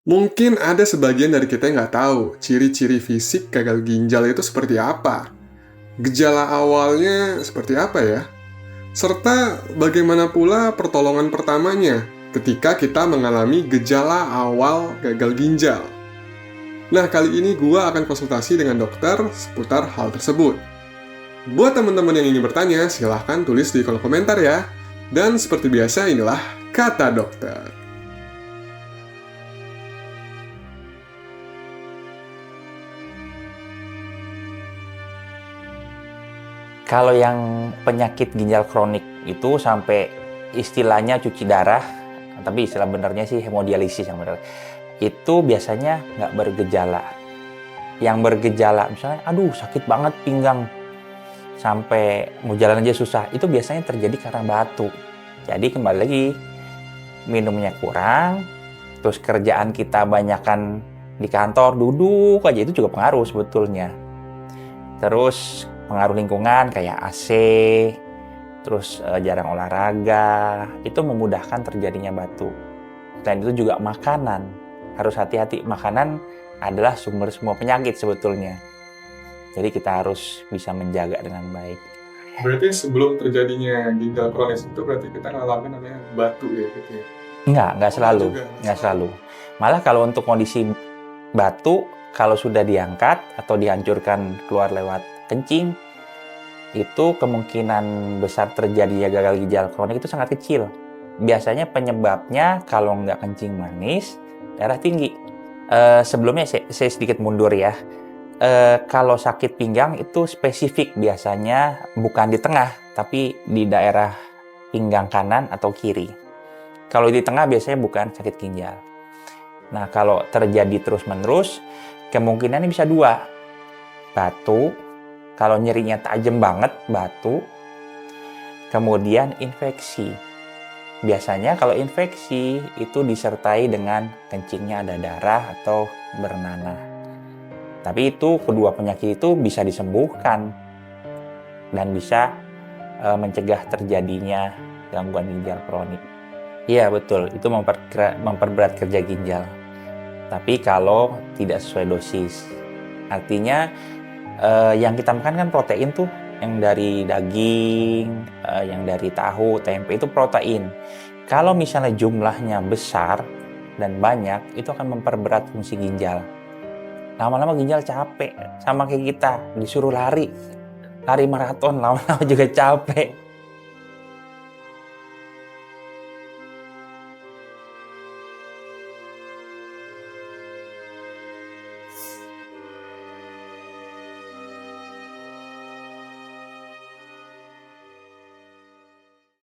Mungkin ada sebagian dari kita yang nggak tahu ciri-ciri fisik gagal ginjal itu seperti apa. Gejala awalnya seperti apa ya? Serta bagaimana pula pertolongan pertamanya ketika kita mengalami gejala awal gagal ginjal. Nah, kali ini gua akan konsultasi dengan dokter seputar hal tersebut. Buat teman-teman yang ingin bertanya, silahkan tulis di kolom komentar ya. Dan seperti biasa, inilah Kata Dokter. Kalau yang penyakit ginjal kronik itu sampai istilahnya cuci darah, tapi istilah benernya sih hemodialisis yang benar. Itu biasanya nggak bergejala. Yang bergejala misalnya, aduh sakit banget pinggang, sampai mau jalan aja susah. Itu biasanya terjadi karena batuk. Jadi kembali lagi, minumnya kurang, terus kerjaan kita banyakan di kantor, duduk aja, itu juga pengaruh sebetulnya. Terus pengaruh lingkungan kayak AC, terus jarang olahraga, itu memudahkan terjadinya batuk. Selain itu juga makanan, harus hati-hati. Makanan adalah sumber semua penyakit sebetulnya. Jadi kita harus bisa menjaga dengan baik. Berarti sebelum terjadinya ginjal kronis itu berarti kita ngalamin namanya batuk ya gitu ya? Enggak selalu. Juga. Enggak selalu. Malah kalau untuk kondisi batuk, kalau sudah diangkat atau dihancurkan keluar lewat kencing, itu kemungkinan besar terjadinya gagal ginjal kronik itu sangat kecil. Biasanya penyebabnya kalau nggak kencing manis, darah tinggi. Sebelumnya saya sedikit mundur ya. Kalau sakit pinggang itu spesifik, biasanya bukan di tengah, tapi di daerah pinggang kanan atau kiri. Kalau di tengah biasanya bukan sakit ginjal. Nah, kalau terjadi terus-menerus, kemungkinannya bisa dua. Batuk, kalau nyerinya tajam banget, batuk. Kemudian infeksi. Biasanya kalau infeksi itu disertai dengan kencingnya ada darah atau bernanah. Tapi itu kedua penyakit itu bisa disembuhkan dan bisa mencegah terjadinya gangguan ginjal kronik. Iya betul, itu memperberat kerja ginjal. Tapi kalau tidak sesuai dosis, artinya yang kita makan kan protein tuh, yang dari daging, yang dari tahu, tempe itu protein. Kalau misalnya jumlahnya besar dan banyak, itu akan memperberat fungsi ginjal. Lama-lama ginjal capek, sama kayak kita disuruh lari maraton, lama-lama juga capek.